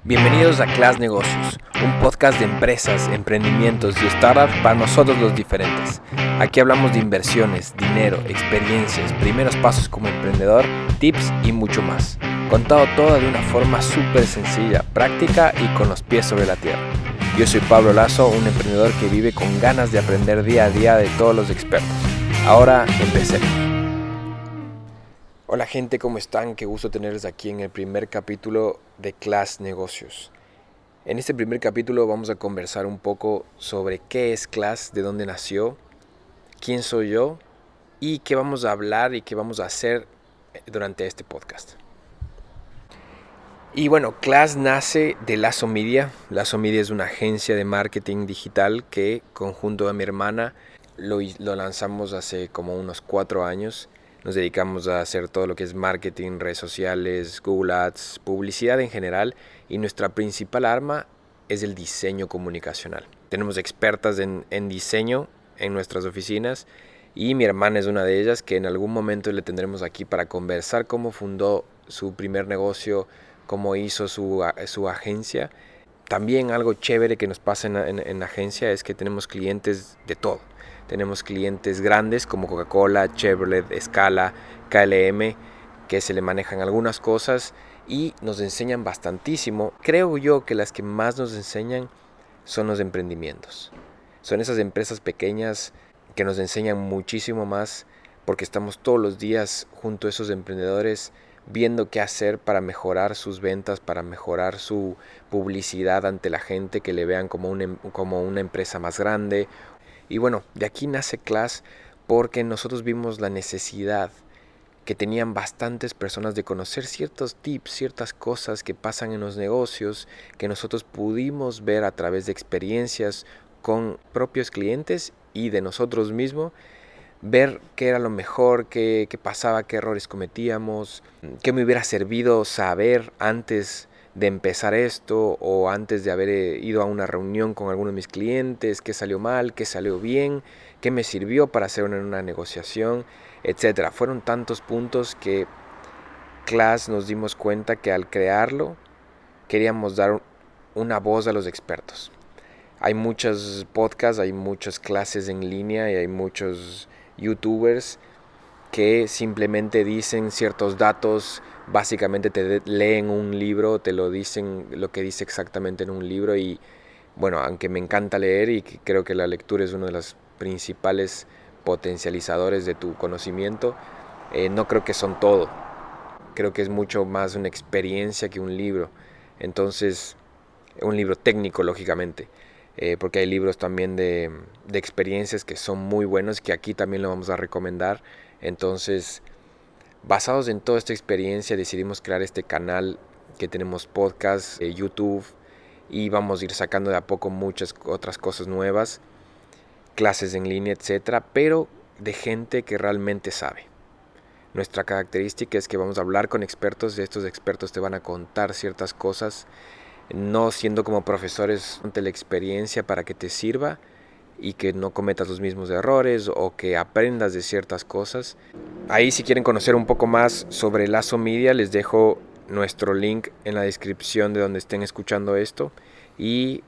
Bienvenidos a Class Negocios, un podcast de empresas, emprendimientos y startups para nosotros los diferentes. Aquí hablamos de inversiones, dinero, experiencias, primeros pasos como emprendedor, tips y mucho más. Contado todo de una forma súper sencilla, práctica y con los pies sobre la tierra. Yo soy Pablo Lazo, un emprendedor que vive con ganas de aprender día a día de todos los expertos. Ahora empecemos. Hola gente, ¿cómo están? Qué gusto tenerles aquí en el primer capítulo de Class Negocios. En este primer capítulo vamos a conversar un poco sobre qué es Class, de dónde nació, quién soy yo y qué vamos a hablar y qué vamos a hacer durante este podcast. Y bueno, Class nace de Lazo Media. Lazo Media es una agencia de marketing digital que, conjunto a mi hermana, lo lanzamos hace como unos 4 años. Nos dedicamos a hacer todo lo que es marketing, redes sociales, Google Ads, publicidad en general, y nuestra principal arma es el diseño comunicacional. Tenemos expertas en diseño en nuestras oficinas y mi hermana es una de ellas, que en algún momento le tendremos aquí para conversar cómo fundó su primer negocio, cómo hizo su agencia. También algo chévere que nos pasa en la agencia es que tenemos clientes de todo. Tenemos clientes grandes como Coca-Cola, Chevrolet, Scala, KLM, que se le manejan algunas cosas y nos enseñan bastantísimo. Creo yo que las que más nos enseñan son los emprendimientos. Son esas empresas pequeñas que nos enseñan muchísimo más porque estamos todos los días junto a esos emprendedores viendo qué hacer para mejorar sus ventas, para mejorar su publicidad ante la gente, que le vean como una empresa más grande. Y bueno, de aquí nace Class porque nosotros vimos la necesidad que tenían bastantes personas de conocer ciertos tips, ciertas cosas que pasan en los negocios, que nosotros pudimos ver a través de experiencias con propios clientes y de nosotros mismos, ver qué era lo mejor, qué pasaba, qué errores cometíamos, qué me hubiera servido saber antes de empezar esto o antes de haber ido a una reunión con alguno de mis clientes, qué salió mal, qué salió bien, qué me sirvió para hacer una negociación, etcétera. Fueron tantos puntos que Class nos dimos cuenta que al crearlo queríamos dar una voz a los expertos. Hay muchos podcasts, hay muchas clases en línea y hay muchos youtubers que simplemente dicen ciertos datos, básicamente te leen un libro, te lo dicen lo que dice exactamente en un libro. Y bueno, aunque me encanta leer y creo que la lectura es uno de los principales potencializadores de tu conocimiento, no creo que son todo. Creo que es mucho más una experiencia que un libro. Entonces, un libro técnico, lógicamente. Porque hay libros también de experiencias que son muy buenos, que aquí también lo vamos a recomendar. Entonces, basados en toda esta experiencia, decidimos crear este canal que tenemos podcast, YouTube, y vamos a ir sacando de a poco muchas otras cosas nuevas, clases en línea, etcétera, pero de gente que realmente sabe. Nuestra característica es que vamos a hablar con expertos, y estos expertos te van a contar ciertas cosas, no siendo como profesores ante la experiencia para que te sirva y que no cometas los mismos errores o que aprendas de ciertas cosas. Ahí, si quieren conocer un poco más sobre Lazo Media, les dejo nuestro link en la descripción de donde estén escuchando esto, y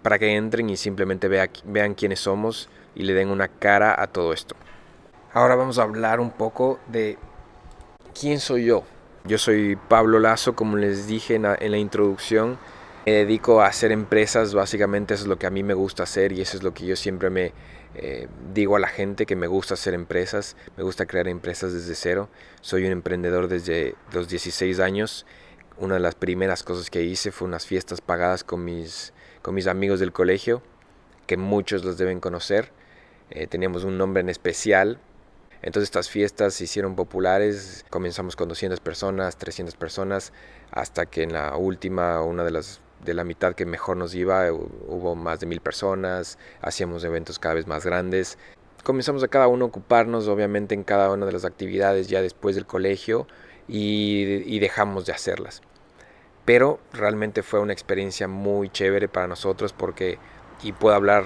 para que entren y simplemente vean quiénes somos y le den una cara a todo esto. Ahora vamos a hablar un poco de quién soy yo. Yo soy Pablo Lazo, como les dije en la introducción. Me dedico a hacer empresas, básicamente eso es lo que a mí me gusta hacer y eso es lo que yo siempre me digo a la gente, que me gusta hacer empresas, me gusta crear empresas desde cero. Soy un emprendedor desde los 16 años. Una de las primeras cosas que hice fue unas fiestas pagadas con mis amigos del colegio, que muchos los deben conocer. Teníamos un nombre en especial. Entonces estas fiestas se hicieron populares, comenzamos con 200 personas, 300 personas, hasta que en la última, una de la mitad que mejor nos iba, hubo más de 1000 personas, hacíamos eventos cada vez más grandes. Comenzamos a cada uno a ocuparnos, obviamente, en cada una de las actividades ya después del colegio, y dejamos de hacerlas. Pero realmente fue una experiencia muy chévere para nosotros porque, y puedo hablar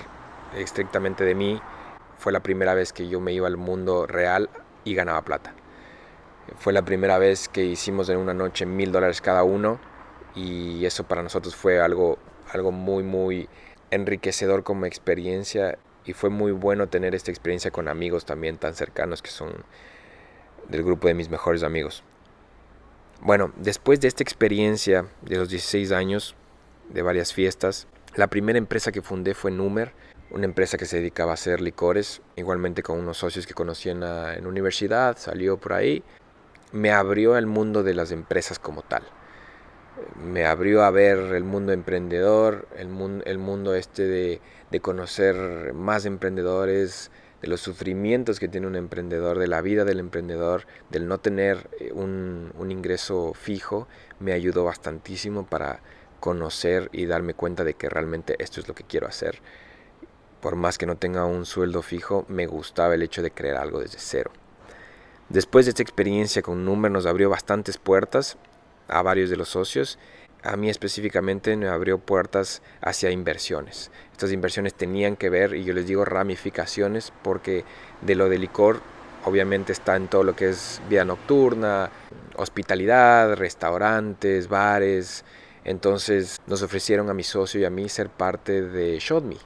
estrictamente de mí, fue la primera vez que yo me iba al mundo real y ganaba plata. Fue la primera vez que hicimos en una noche $1000 cada uno y eso para nosotros fue algo muy, muy enriquecedor como experiencia, y fue muy bueno tener esta experiencia con amigos también tan cercanos que son del grupo de mis mejores amigos. Bueno, después de esta experiencia de los 16 años, de varias fiestas, la primera empresa que fundé fue Numer, una empresa que se dedicaba a hacer licores, igualmente con unos socios que conocí en la universidad, salió por ahí. Me abrió el mundo de las empresas como tal. Me abrió a ver el mundo emprendedor, el mundo este de conocer más emprendedores, de los sufrimientos que tiene un emprendedor, de la vida del emprendedor, del no tener un ingreso fijo. Me ayudó bastantísimo para conocer y darme cuenta de que realmente esto es lo que quiero hacer. Por más que no tenga un sueldo fijo, me gustaba el hecho de crear algo desde cero. Después de esta experiencia con Numer nos abrió bastantes puertas a varios de los socios. A mí específicamente me abrió puertas hacia inversiones. Estas inversiones tenían que ver, y yo les digo ramificaciones, porque de lo de licor obviamente está en todo lo que es vida nocturna, hospitalidad, restaurantes, bares. Entonces nos ofrecieron a mi socio y a mí ser parte de ShotMe.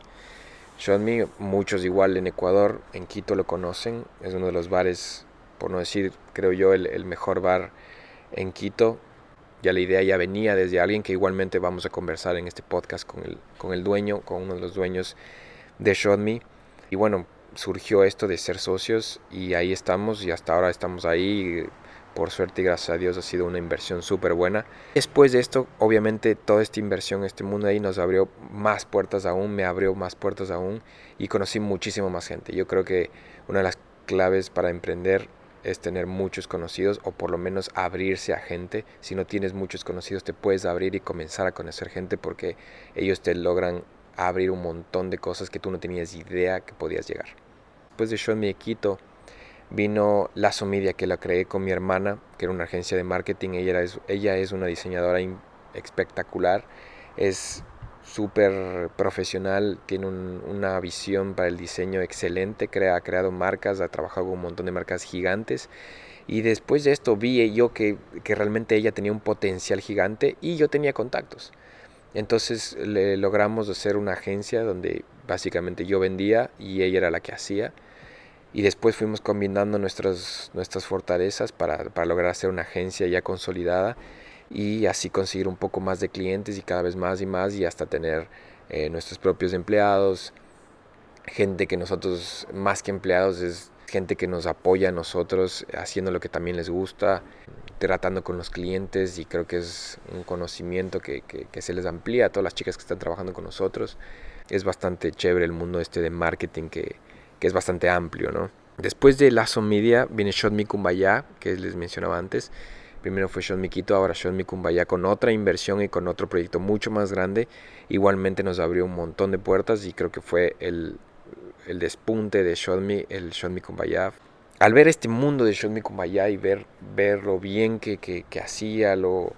ShotMe, muchos igual en Ecuador, en Quito lo conocen, es uno de los bares, por no decir, creo yo, el mejor bar en Quito. Ya la idea ya venía desde alguien que igualmente vamos a conversar en este podcast con el dueño, con uno de los dueños de ShotMe. Y bueno, surgió esto de ser socios y ahí estamos, y hasta ahora estamos ahí. Por suerte y gracias a Dios ha sido una inversión súper buena. Después de esto, obviamente toda esta inversión, este mundo ahí nos abrió más puertas aún, me abrió más puertas aún, y conocí muchísimo más gente. Yo creo que una de las claves para emprender es tener muchos conocidos, o por lo menos abrirse a gente. Si no tienes muchos conocidos, te puedes abrir y comenzar a conocer gente, porque ellos te logran abrir un montón de cosas que tú no tenías idea que podías llegar. Después de ShotMe de Quito vino Lazo Media, que la creé con mi hermana, que era una agencia de marketing. Ella es una diseñadora espectacular, es súper profesional, tiene una visión para el diseño excelente, ha creado marcas, ha trabajado con un montón de marcas gigantes. Y después de esto vi yo que realmente ella tenía un potencial gigante y yo tenía contactos. Entonces le logramos hacer una agencia donde básicamente yo vendía y ella era la que hacía. Y después fuimos combinando nuestras fortalezas para lograr hacer una agencia ya consolidada, y así conseguir un poco más de clientes y cada vez más y más, y hasta tener nuestros propios empleados, gente que nosotros, más que empleados, es gente que nos apoya a nosotros haciendo lo que también les gusta, tratando con los clientes, y creo que es un conocimiento que se les amplía a todas las chicas que están trabajando con nosotros. Es bastante chévere el mundo este de marketing que es bastante amplio, ¿no? Después de Lazo Media viene ShotMe Kumbaya, que les mencionaba antes. Primero fue ShotMe Quito, ahora ShotMe Kumbaya, con otra inversión y con otro proyecto mucho más grande. Igualmente nos abrió un montón de puertas, y creo que fue el despunte de ShotMe, el ShotMe Kumbaya. Al ver este mundo de ShotMe Kumbaya y ver lo bien que hacía, lo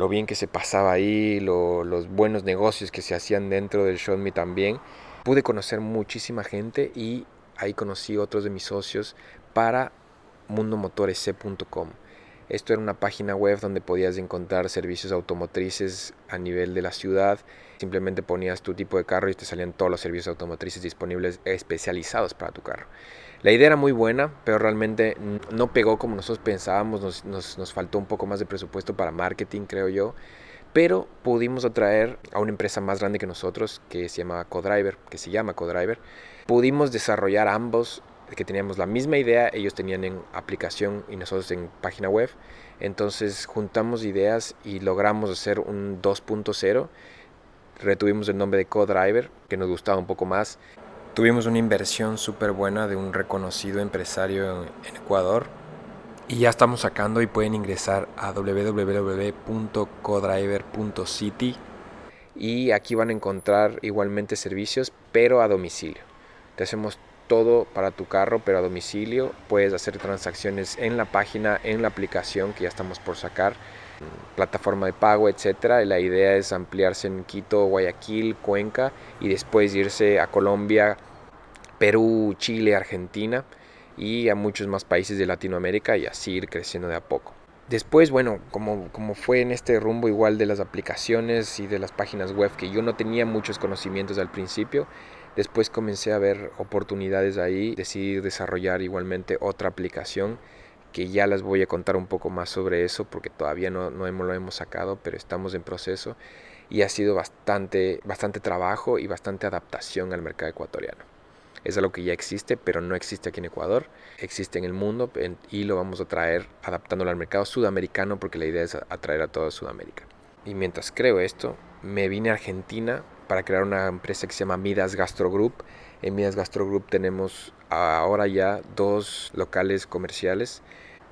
bien que se pasaba ahí, los buenos negocios que se hacían dentro del ShotMe también, pude conocer muchísima gente, y ahí conocí otros de mis socios para mundomotoresc.com. Esto era una página web donde podías encontrar servicios automotrices a nivel de la ciudad. Simplemente ponías tu tipo de carro y te salían todos los servicios automotrices disponibles especializados para tu carro. La idea era muy buena, pero realmente no pegó como nosotros pensábamos. Nos faltó un poco más de presupuesto para marketing, creo yo. Pero pudimos atraer a una empresa más grande que nosotros, que se llama CoDriver. Pudimos desarrollar ambos, que teníamos la misma idea. Ellos tenían en aplicación y nosotros en página web. Entonces juntamos ideas y logramos hacer un 2.0. Retuvimos el nombre de CoDriver, que nos gustaba un poco más. Tuvimos una inversión súper buena de un reconocido empresario en Ecuador. Y ya estamos sacando, y pueden ingresar a www.codriver.city, y aquí van a encontrar igualmente servicios, pero a domicilio. Te hacemos todo para tu carro, pero a domicilio. Puedes hacer transacciones en la página, en la aplicación que ya estamos por sacar, plataforma de pago, etcétera. Y la idea es ampliarse en Quito, Guayaquil, Cuenca, y después irse a Colombia, Perú, Chile, Argentina, y a muchos más países de Latinoamérica, y así ir creciendo de a poco. Después, bueno, como fue en este rumbo igual de las aplicaciones y de las páginas web, que yo no tenía muchos conocimientos al principio, después comencé a ver oportunidades ahí, decidí desarrollar igualmente otra aplicación, que ya les voy a contar un poco más sobre eso, porque todavía no lo hemos sacado, pero estamos en proceso, y ha sido bastante trabajo y bastante adaptación al mercado ecuatoriano. Es algo que ya existe, pero no existe aquí en Ecuador, existe en el mundo y lo vamos a traer adaptándolo al mercado sudamericano, porque la idea es atraer a toda Sudamérica. Y mientras creo esto, me vine a Argentina para crear una empresa que se llama Midas Gastro Group. En Midas Gastro Group tenemos ahora ya 2 locales comerciales,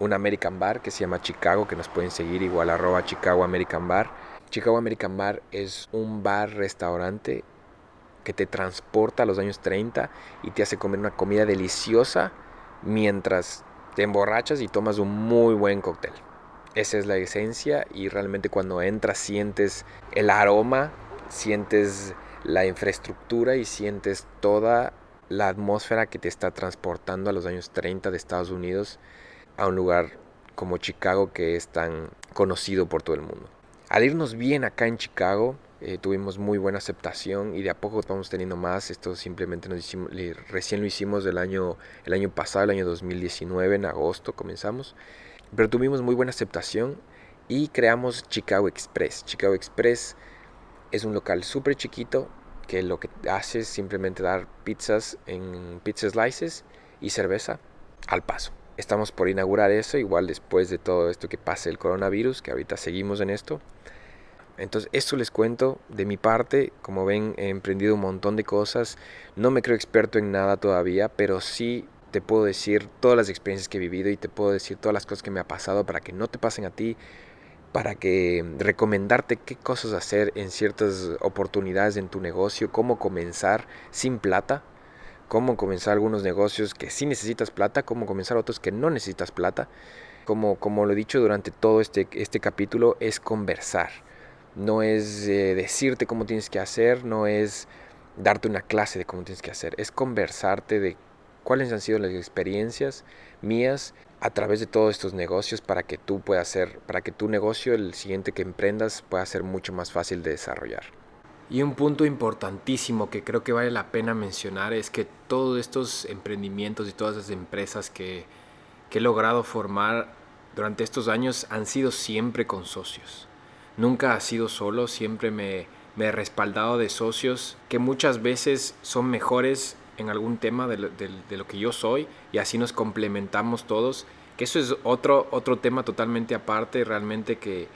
un American Bar que se llama Chicago, que nos pueden seguir igual @Chicago American Bar. Chicago American Bar es un bar-restaurante que te transporta a los años 30 y te hace comer una comida deliciosa mientras te emborrachas y tomas un muy buen cóctel. Esa es la esencia, y realmente cuando entras sientes el aroma, sientes la infraestructura y sientes toda la atmósfera que te está transportando a los años 30 de Estados Unidos, a un lugar como Chicago, que es tan conocido por todo el mundo. Al irnos bien acá en Chicago, tuvimos muy buena aceptación, y de a poco vamos teniendo más. Esto simplemente recién lo hicimos el año pasado, el año 2019, en agosto comenzamos, pero tuvimos muy buena aceptación y creamos Chicago Express. Chicago Express es un local súper chiquito que lo que hace es simplemente dar pizzas en pizza slices y cerveza al paso. Estamos por inaugurar eso, igual después de todo esto que pase el coronavirus, que ahorita seguimos en esto. Entonces, esto les cuento de mi parte. Como ven, he emprendido un montón de cosas. No me creo experto en nada todavía, pero sí te puedo decir todas las experiencias que he vivido, y te puedo decir todas las cosas que me ha pasado para que no te pasen a ti, para que recomendarte qué cosas hacer en ciertas oportunidades en tu negocio, cómo comenzar sin plata, cómo comenzar algunos negocios que sí necesitas plata, cómo comenzar otros que no necesitas plata. Como lo he dicho durante todo este capítulo, es conversar. No es decirte cómo tienes que hacer, no es darte una clase de cómo tienes que hacer, es conversarte de cuáles han sido las experiencias mías a través de todos estos negocios, para que tu negocio, el siguiente que emprendas, pueda ser mucho más fácil de desarrollar. Y un punto importantísimo que creo que vale la pena mencionar es que todos estos emprendimientos y todas las empresas que he logrado formar durante estos años han sido siempre con socios. Nunca ha sido solo, siempre me he respaldado de socios que muchas veces son mejores en algún tema de lo que yo soy, y así nos complementamos todos, que eso es otro tema totalmente aparte, realmente que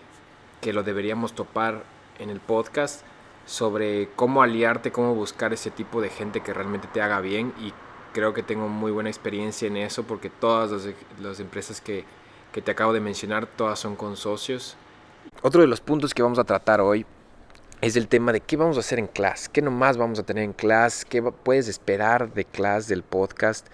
lo deberíamos topar en el podcast, sobre cómo aliarte, cómo buscar ese tipo de gente que realmente te haga bien. Y creo que tengo muy buena experiencia en eso, porque todas las empresas que te acabo de mencionar, todas son con socios. Otro de los puntos que vamos a tratar hoy es el tema de qué vamos a hacer en clase, qué nomás vamos a tener en clase, qué puedes esperar de clase, del podcast,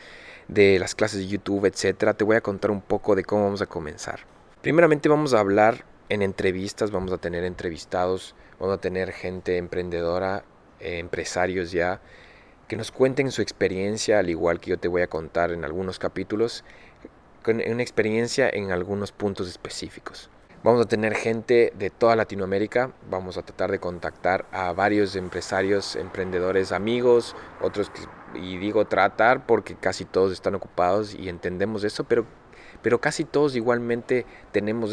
de las clases de YouTube, etcétera. Te voy a contar un poco de cómo vamos a comenzar. Primeramente vamos a hablar en entrevistas, vamos a tener entrevistados, vamos a tener gente emprendedora, empresarios ya, que nos cuenten su experiencia, al igual que yo te voy a contar en algunos capítulos, con una experiencia en algunos puntos específicos. Vamos a tener gente de toda Latinoamérica, vamos a tratar de contactar a varios empresarios, emprendedores, amigos, otros y digo tratar porque casi todos están ocupados y entendemos eso, pero casi todos igualmente tenemos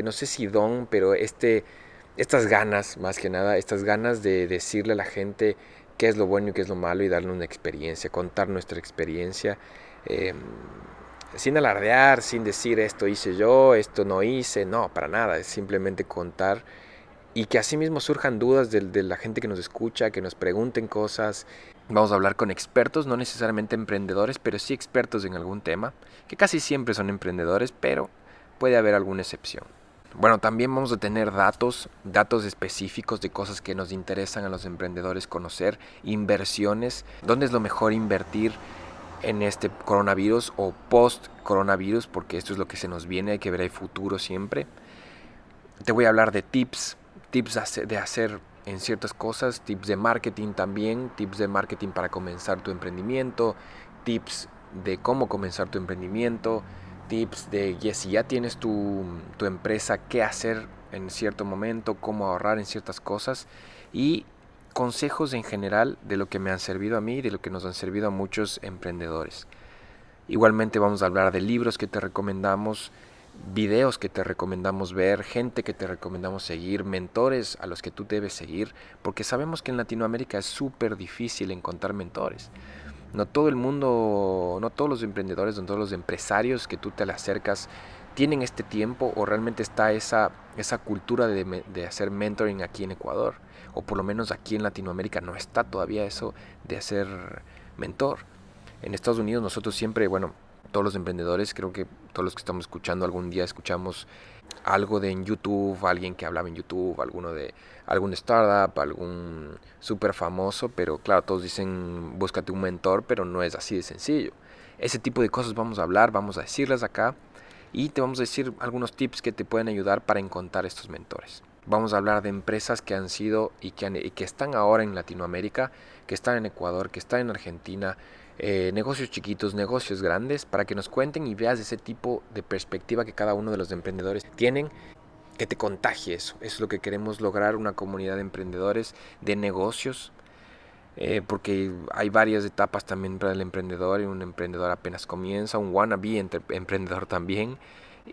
no sé si don, pero estas ganas, más que nada, estas ganas de decirle a la gente qué es lo bueno y qué es lo malo, y darle una experiencia, contar nuestra experiencia, eh, sin alardear, sin decir esto hice yo, esto no hice, no, para nada, es simplemente contar, y que así mismo surjan dudas de la gente que nos escucha, que nos pregunten cosas. Vamos a hablar con expertos, no necesariamente emprendedores, pero sí expertos en algún tema, que casi siempre son emprendedores, pero puede haber alguna excepción. Bueno, también vamos a tener datos específicos de cosas que nos interesan a los emprendedores conocer, inversiones, dónde es lo mejor invertir en este coronavirus o post coronavirus, porque esto es lo que se nos viene, hay que ver el futuro siempre. Te voy a hablar de tips de hacer en ciertas cosas, tips de marketing también, tips de marketing para comenzar tu emprendimiento, tips de cómo comenzar tu emprendimiento, tips de si ya tienes tu empresa, qué hacer en cierto momento, cómo ahorrar en ciertas cosas y consejos en general de lo que me han servido a mí y de lo que nos han servido a muchos emprendedores. Igualmente vamos a hablar de libros que te recomendamos, videos que te recomendamos ver, gente que te recomendamos seguir, mentores a los que tú debes seguir, porque sabemos que en Latinoamérica es súper difícil encontrar mentores. No todo el mundo, no todos los emprendedores, no todos los empresarios que tú te le acercas tienen este tiempo o realmente está esa cultura de hacer mentoring aquí en Ecuador. O por lo menos aquí en Latinoamérica no está todavía eso de hacer mentor. En Estados Unidos nosotros siempre, todos los emprendedores, creo que todos los que estamos escuchando algún día escuchamos algo de en YouTube, alguien que hablaba en YouTube, algún startup, algún súper famoso, pero claro, todos dicen búscate un mentor, pero no es así de sencillo. Ese tipo de cosas vamos a hablar, vamos a decirlas acá y te vamos a decir algunos tips que te pueden ayudar para encontrar estos mentores. Vamos a hablar de empresas que han sido y que están ahora en Latinoamérica, que están en Ecuador, que están en Argentina, negocios chiquitos, negocios grandes, para que nos cuenten y veas ese tipo de perspectiva que cada uno de los emprendedores tienen, que te contagie eso. Eso es lo que queremos lograr, una comunidad de emprendedores, de negocios, porque hay varias etapas también para el emprendedor, y un emprendedor apenas comienza, un wannabe emprendedor también,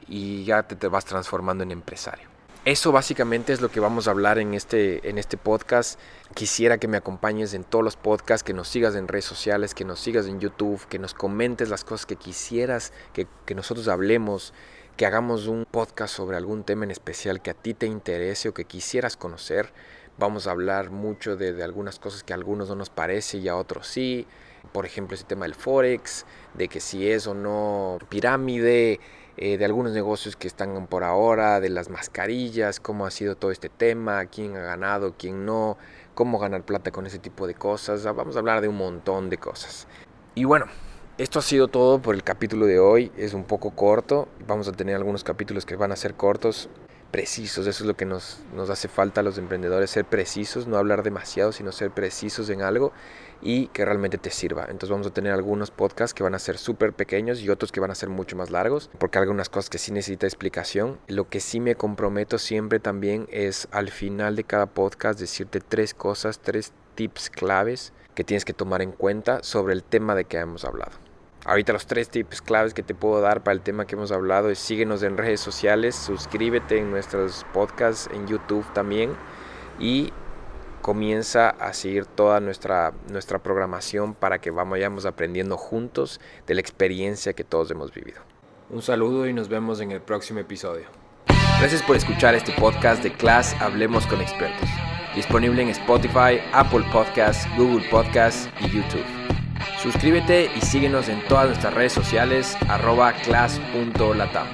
y ya te vas transformando en empresario. Eso básicamente es lo que vamos a hablar en este podcast. Quisiera que me acompañes en todos los podcasts, que nos sigas en redes sociales, que nos sigas en YouTube, que nos comentes las cosas que quisieras que nosotros hablemos, que hagamos un podcast sobre algún tema en especial que a ti te interese o que quisieras conocer. Vamos a hablar mucho de algunas cosas que a algunos no nos parece y a otros sí. Por ejemplo, ese tema del Forex, de que si es o no pirámide, de algunos negocios que están por ahora, de las mascarillas, cómo ha sido todo este tema, quién ha ganado, quién no, cómo ganar plata con ese tipo de cosas. Vamos a hablar de un montón de cosas. Y bueno, esto ha sido todo por el capítulo de hoy. Es un poco corto, vamos a tener algunos capítulos que van a ser cortos, precisos. Eso es lo que nos hace falta a los emprendedores, ser precisos, no hablar demasiado, sino ser precisos en algo y que realmente te sirva. Entonces vamos a tener algunos podcasts que van a ser súper pequeños y otros que van a ser mucho más largos, porque hay algunas cosas que sí necesita explicación. Lo que sí me comprometo siempre también es al final de cada podcast decirte 3 cosas, 3 tips claves que tienes que tomar en cuenta sobre el tema de que hemos hablado. Ahorita los 3 tips claves que te puedo dar para el tema que hemos hablado es: síguenos en redes sociales, suscríbete en nuestros podcasts en YouTube también y comienza a seguir toda nuestra programación para que vayamos aprendiendo juntos de la experiencia que todos hemos vivido. Un saludo y nos vemos en el próximo episodio. Gracias por escuchar este podcast de Class Hablemos con Expertos, disponible en Spotify, Apple Podcasts, Google Podcasts y YouTube. Suscríbete y síguenos en todas nuestras redes sociales @class.latam.